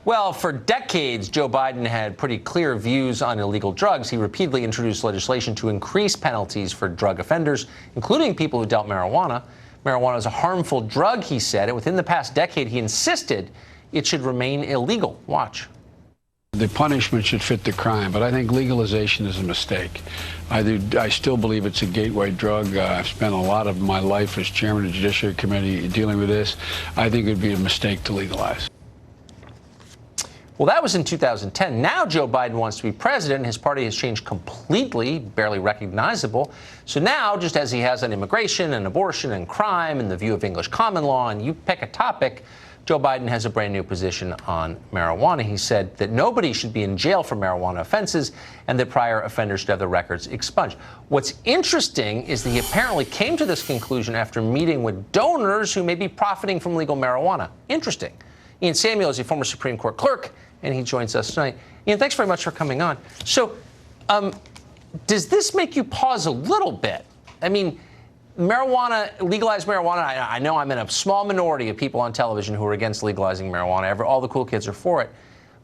Well, for decades, Joe Biden had pretty clear views on illegal drugs. He repeatedly introduced legislation to increase penalties for drug offenders, including people who dealt marijuana. Marijuana is a harmful drug, he said, and within the past decade, he insisted it should remain illegal. Watch. The punishment should fit the crime, but I think legalization is a mistake. I still believe it's a gateway drug. I've spent a lot of my life as chairman of the Judiciary Committee dealing with this. I think it would be a mistake to legalize. Well, that was in 2010. Now Joe Biden wants to be president. His party has changed completely, barely recognizable. So now, just as he has on immigration and abortion and crime and the view of English common law, and you pick a topic, Joe Biden has a brand new position on marijuana. He said that nobody should be in jail for marijuana offenses and that prior offenders should have their records expunged. What's interesting is that he apparently came to this conclusion after meeting with donors who may be profiting from legal marijuana. Interesting. Ian Samuel is a former Supreme Court clerk, and he joins us tonight. Ian, thanks very much for coming on. So, does this make you pause a little bit? I mean, legalized marijuana, I know I'm in a small minority of people on television who are against legalizing marijuana. All the cool kids are for it.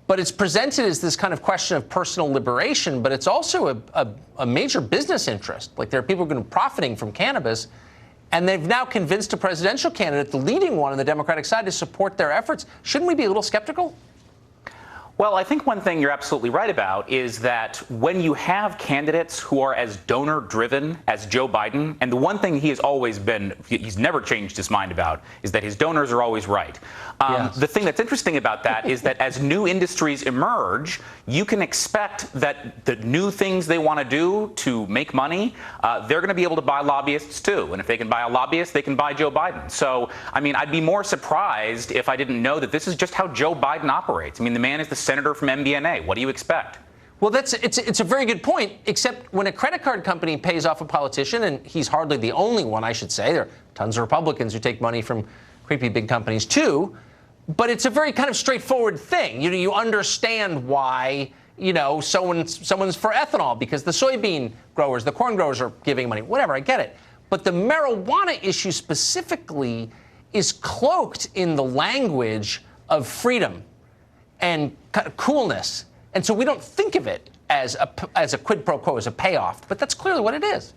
But it's presented as this kind of question of personal liberation, but it's also a major business interest. Like, there are people who are profiting from cannabis, and they've now convinced a presidential candidate, the leading one on the Democratic side, to support their efforts. Shouldn't we be a little skeptical? Well, I think one thing you're absolutely right about is that when you have candidates who are as donor-driven as Joe Biden, and the one thing he has always been, he's never changed his mind about, is that his donors are always right. Yes. The thing that's interesting about that is that as new industries emerge, you can expect that the new things they want to do to make money, they're going to be able to buy lobbyists too. And if they can buy a lobbyist, they can buy Joe Biden. So, I mean, I'd be more surprised if I didn't know that this is just how Joe Biden operates. I mean, the man is the senator from MBNA. What do you expect? Well, it's a very good point, except when a credit card company pays off a politician, and he's hardly the only one, I should say. There are tons of Republicans who take money from creepy big companies, too. But it's a very kind of straightforward thing. You understand why, someone's for ethanol because the soybean growers, the corn growers are giving money. Whatever, I get it. But the marijuana issue specifically is cloaked in the language of freedom and kind of coolness. And so we don't think of it as a quid pro quo, as a payoff. But that's clearly what it is.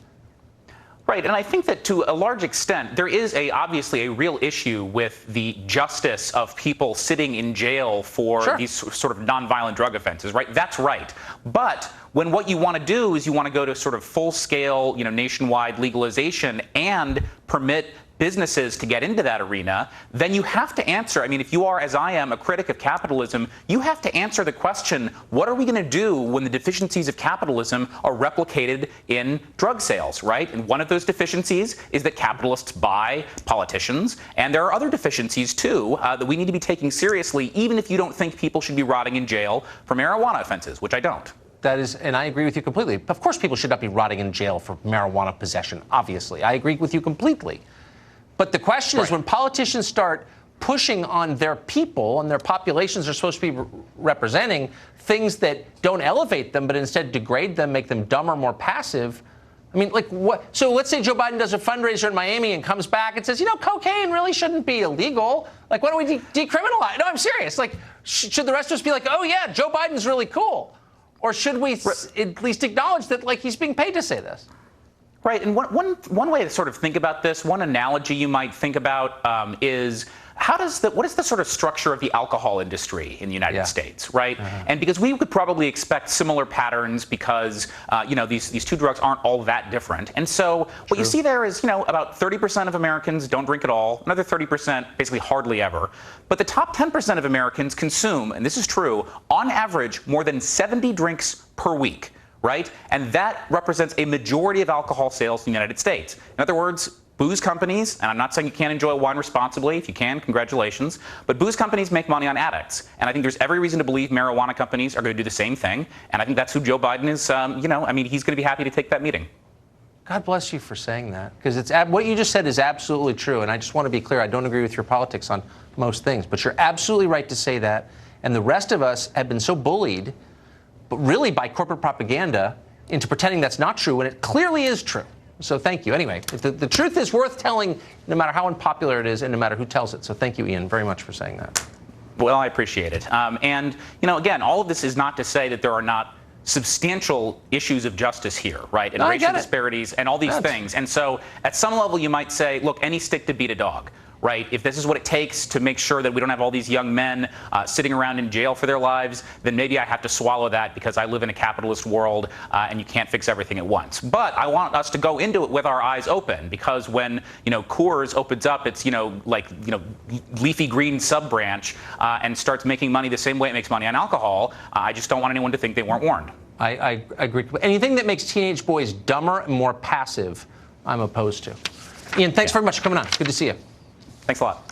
Right, and I think that to a large extent, there is obviously a real issue with the justice of people sitting in jail for these sort of nonviolent drug offenses, right? That's right. But when what you want to do is you want to go to sort of full-scale, nationwide legalization and permit businesses to get into that arena, then you have to answer. I mean, if you are, as I am, a critic of capitalism, you have to answer the question, what are we going to do when the deficiencies of capitalism are replicated in drug sales, right? And one of those deficiencies is that capitalists buy politicians. And there are other deficiencies, too, that we need to be taking seriously, even if you don't think people should be rotting in jail for marijuana offenses, which I don't. That is, and I agree with you completely. Of course, people should not be rotting in jail for marijuana possession, obviously. I agree with you completely. But the question is, when politicians start pushing on their people and their populations are supposed to be representing things that don't elevate them, but instead degrade them, make them dumber, more passive. I mean, like what? So let's say Joe Biden does a fundraiser in Miami and comes back and says, cocaine really shouldn't be illegal. Like, why don't we decriminalize? No, I'm serious. Like, should the rest of us be like, oh, yeah, Joe Biden's really cool? Or should we at least acknowledge that, like, he's being paid to say this? Right, and one way to sort of think about this, one analogy you might think about is what is the sort of structure of the alcohol industry in the United States, right? And because we could probably expect similar patterns because, these two drugs aren't all that different. And so what you see there is, about 30% of Americans don't drink at all, another 30% basically hardly ever. But the top 10% of Americans consume, and this is true, on average, more than 70 drinks per week. Right? And that represents a majority of alcohol sales in the United States. In other words, booze companies, and I'm not saying you can't enjoy wine responsibly. If you can, congratulations. But booze companies make money on addicts. And I think there's every reason to believe marijuana companies are going to do the same thing. And I think that's who Joe Biden is, he's going to be happy to take that meeting. God bless you for saying that. Because what you just said is absolutely true. And I just want to be clear, I don't agree with your politics on most things. But you're absolutely right to say that. And the rest of us have been so bullied, but really by corporate propaganda, into pretending that's not true when it clearly is true. So thank you. Anyway, the truth is worth telling no matter how unpopular it is and no matter who tells it. So thank you, Ian, very much for saying that. Well, I appreciate it. And, again, all of this is not to say that there are not substantial issues of justice here, right? And racial disparities and all these things. And so at some level you might say, look, any stick to beat a dog. Right? If this is what it takes to make sure that we don't have all these young men sitting around in jail for their lives, then maybe I have to swallow that because I live in a capitalist world and you can't fix everything at once. But I want us to go into it with our eyes open, because when Coors opens up its leafy green sub branch and starts making money the same way it makes money on alcohol, I just don't want anyone to think they weren't warned. I agree. Anything that makes teenage boys dumber and more passive, I'm opposed to. Ian, thanks very much for coming on. Good to see you. Thanks a lot.